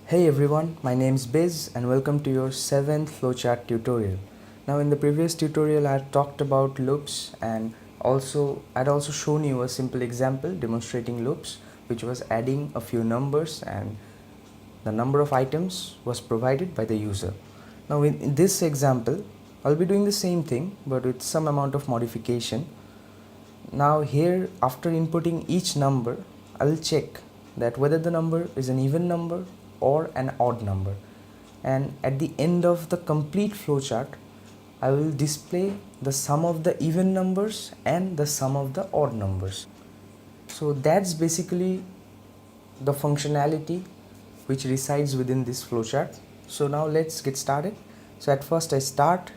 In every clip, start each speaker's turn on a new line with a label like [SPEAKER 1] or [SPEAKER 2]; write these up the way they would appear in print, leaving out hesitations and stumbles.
[SPEAKER 1] Hey everyone, my name is Biz and welcome to your 7th flowchart tutorial. Now in the previous tutorial I had talked about loops and I'd also shown you a simple example demonstrating loops, which was adding a few numbers and the number of items was provided by the user. Now in this example I'll be doing the same thing but with some amount of modification. Now here, after inputting each number, I will check that whether the number is an even number or an odd number, and at the end of the complete flowchart I will display the sum of the even numbers and the sum of the odd numbers. So that's basically the functionality which resides within this flowchart. So now let's get started. So at first I start,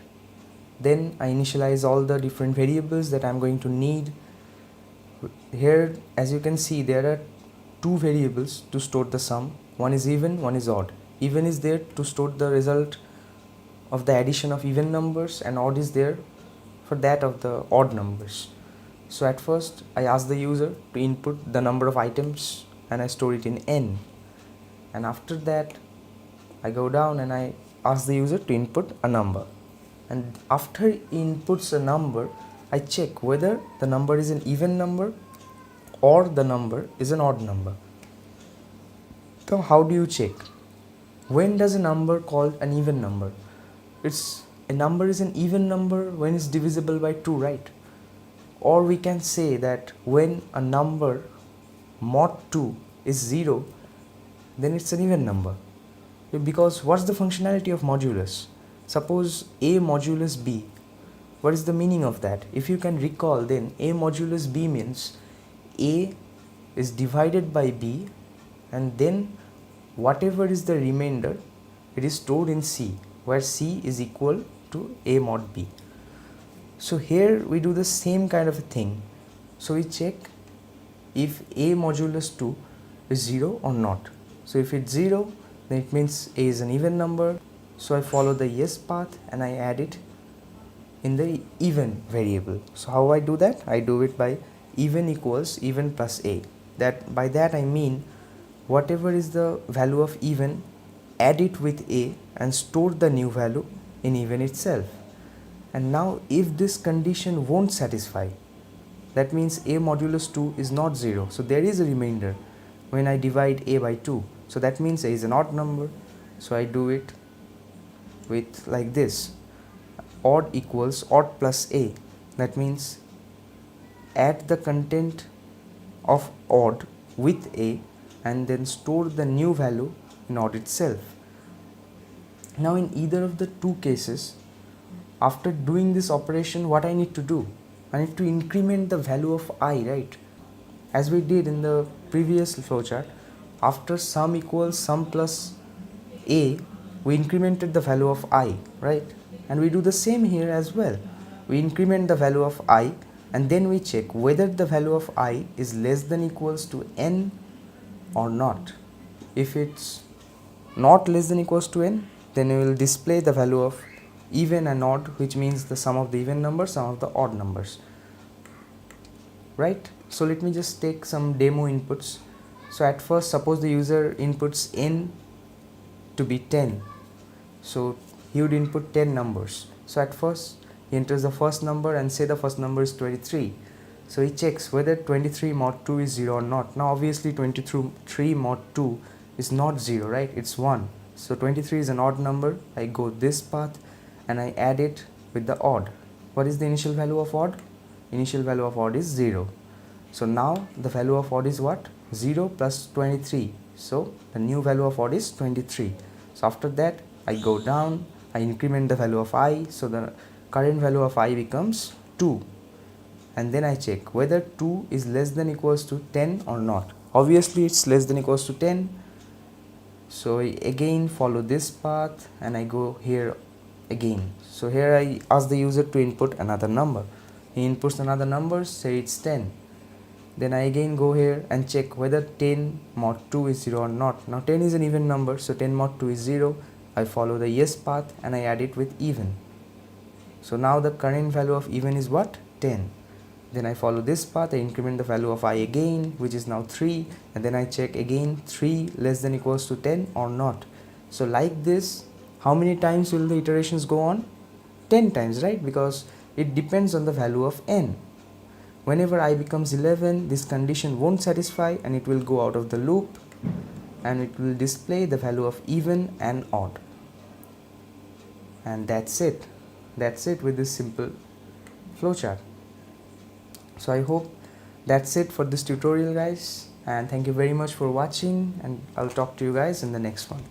[SPEAKER 1] then I initialize all the different variables that I'm going to need. Here, as you can see, there are two variables to store the sum. One is even, one is odd. Even is there to store the result of the addition of even numbers, and odd is there for that of the odd numbers. So at first I ask the user to input the number of items and I store it in n, and after that I go down and I ask the user to input a number, and after he inputs a number I check whether the number is an even number or the number is an odd number. So how do you check? When does a number called an even number? A number is an even number when it's divisible by 2, right? Or we can say that when a number mod 2 is 0, then it's an even number. Because what's the functionality of modulus? Suppose a modulus b. What is the meaning of that? If you can recall, then a modulus b means a is divided by b, and then whatever is the remainder, it is stored in c, where c is equal to a mod b. So here we do the same kind of a thing. So we check if a modulus 2 is 0 or not. So if it's 0, then it means a is an even number. So I follow the yes path and I add it in the even variable. So how I do that? I do it by even equals even plus a. By that I mean whatever is the value of even, add it with a and store the new value in even itself. And now if this condition won't satisfy, that means a modulus 2 is not 0, so there is a remainder when I divide a by 2. So that means a is an odd number, so I do it with like this: odd equals odd plus a. That means add the content of odd with a and then store the new value in odd itself. Now in either of the two cases, after doing this operation, what I need to do? I need to increment the value of I, right? As we did in the previous flowchart, after sum equals sum plus a, we incremented the value of I, right? And we do the same here as well. We increment the value of I and then we check whether the value of I is less than equals to n or not. If it's not less than equals to n, then we will display the value of even and odd, which means the sum of the even numbers, sum of the odd numbers, right? So let me just take some demo inputs. So at first, suppose the user inputs n to be 10, so he would input 10 numbers. So at first he enters the first number and say the first number is 23. So he checks whether 23 mod 2 is 0 or not. Now obviously 23 mod 2 is not 0, right? It's 1. So 23 is an odd number. I go this path and I add it with the odd. What is the initial value of odd? Initial value of odd is 0. So now the value of odd is what? 0 plus 23. So the new value of odd is 23. So after that I go down, I increment the value of I. So the current value of I becomes 2. And then I check whether 2 is less than equals to 10 or not. Obviously it's less than equals to 10. So I again follow this path and I go here again. So here I ask the user to input another number. He inputs another number, say it's 10. Then I again go here and check whether 10 mod 2 is 0 or not. Now 10 is an even number, so 10 mod 2 is 0. I follow the yes path and I add it with even. So now the current value of even is what? 10. Then I follow this path, I increment the value of I again, which is now 3, and then I check again 3 less than equals to 10 or not. So like this, how many times will the iterations go on? 10 times, right? Because it depends on the value of n. Whenever I becomes 11, this condition won't satisfy and it will go out of the loop and it will display the value of even and odd. And that's it. That's it with this simple flowchart. So I hope that's it for this tutorial, guys, and thank you very much for watching, and I'll talk to you guys in the next one.